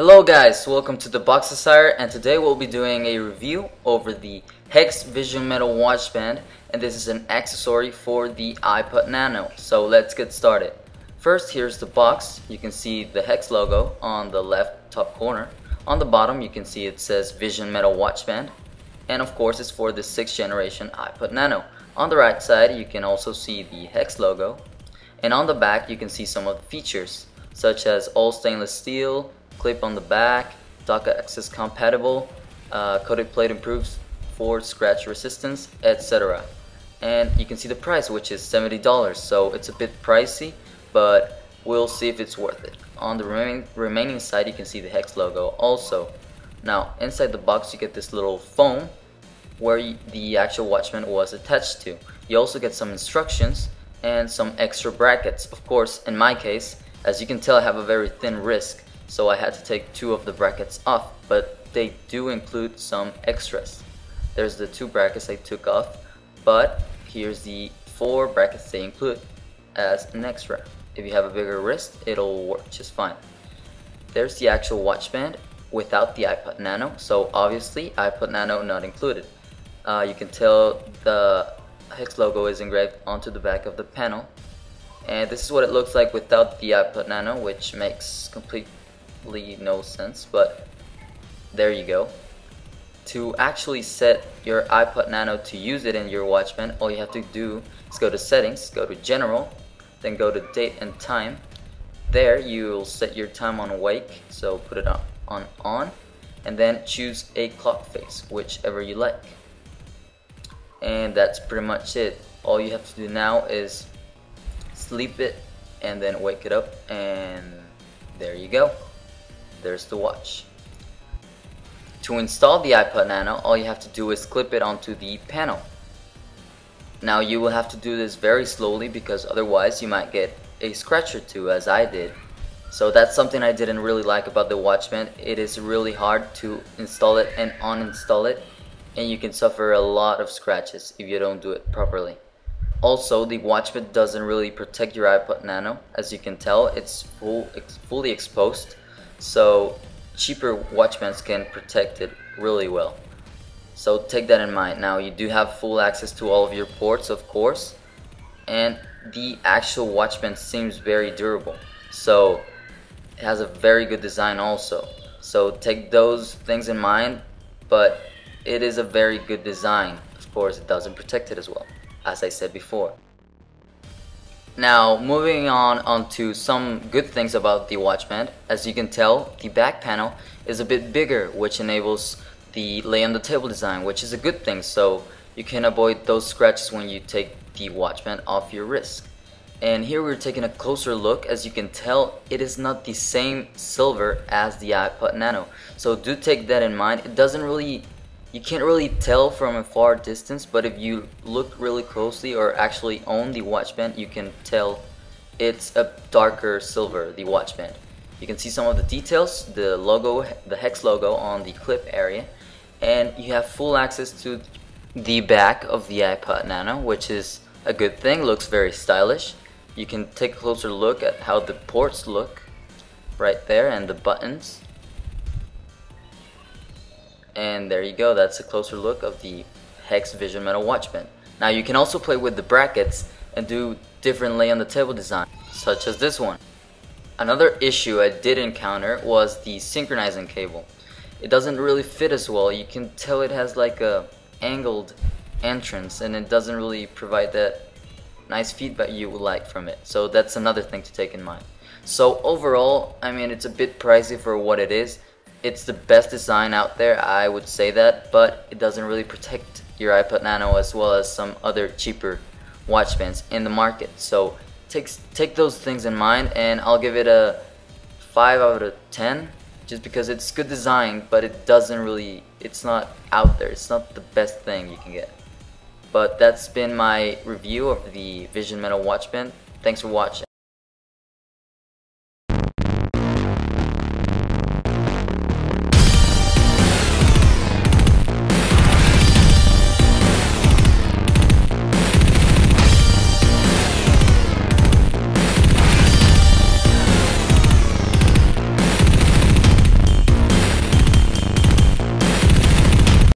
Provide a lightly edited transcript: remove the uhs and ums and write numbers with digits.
Hello guys, welcome to the Boxesire, and today we'll be doing a review over the Hex Vision Metal Watch Band, and this is an accessory for the iPod Nano. So let's get started. First, here's the box. You can see the Hex logo on the left top corner. On the bottom you can see it says Vision Metal Watch Band, and of course it's for the 6th generation iPod Nano. On the right side you can also see the Hex logo, and on the back you can see some of the features such as all stainless steel, clip on the back, dock access compatible, coated plate improves for scratch resistance, etc. And you can see the price, which is $70, so it's a bit pricey, but we'll see if it's worth it. On the remaining side you can see the Hex logo also. Now inside the box you get this little foam where the actual watch band was attached to. You also get some instructions and some extra brackets. Of course, in my case, as you can tell, I have a very thin wrist, so I had to take 2 of the brackets off, but they do include some extras. There's the 2 brackets I took off, but here's the 4 brackets they include as an extra. If you have a bigger wrist, it'll work just fine. There's the actual watch band without the iPod Nano, so obviously iPod Nano not included. You can tell the Hex logo is engraved onto the back of the panel, and this is what it looks like without the iPod Nano, which makes completely no sense, but there you go. To actually set your iPod Nano to use it in your watch band, all you have to do is go to settings, go to general, then go to date and time. There you'll set your time on awake, so put it on, and then choose a clock face, whichever you like. And that's pretty much it. All you have to do now is sleep it and then wake it up, and there you go. There's the watch. To install the iPod Nano, all you have to do is clip it onto the panel. Now you will have to do this very slowly because otherwise you might get a scratch or two, as I did. So that's something I didn't really like about the watch band. It is really hard to install it and uninstall it, and you can suffer a lot of scratches if you don't do it properly. Also, the watch band doesn't really protect your iPod Nano. As you can tell, it's fully exposed, so cheaper watch bands can protect it really well. So take that in mind. Now you do have full access to all of your ports, of course, and the actual watch band seems very durable, so it has a very good design also. So take those things in mind, but it is a very good design. Of course, it doesn't protect it as well, as I said before. Now moving on to some good things about the watch band. As you can tell, the back panel is a bit bigger, which enables the lay on the table design, which is a good thing, so you can avoid those scratches when you take the watch band off your wrist. And here we're taking a closer look. As you can tell, it is not the same silver as the iPod Nano, so do take that in mind. It doesn't really, you can't really tell from a far distance, but if you look really closely or actually own the watch band, you can tell it's a darker silver, the watch band. You can see some of the details, the logo, the Hex logo on the clip area, and you have full access to the back of the iPod Nano, which is a good thing. Looks very stylish. You can take a closer look at how the ports look right there and the buttons. And there you go, that's a closer look of the Hex Vision Metal Watch Band. Now you can also play with the brackets and do different lay on the table design, such as this one. Another issue I did encounter was the synchronizing cable. It doesn't really fit as well. You can tell it has like a angled entrance, and it doesn't really provide that nice feedback you would like from it. So that's another thing to take in mind. So overall, I mean, it's a bit pricey for what it is. It's the best design out there, I would say that, but it doesn't really protect your iPod Nano as well as some other cheaper watch bands in the market. So take those things in mind, and I'll give it a 5 out of 10 just because it's good design, but it doesn't really, it's not out there. It's not the best thing you can get. But that's been my review of the Vision Metal Watch Band. Thanks for watching.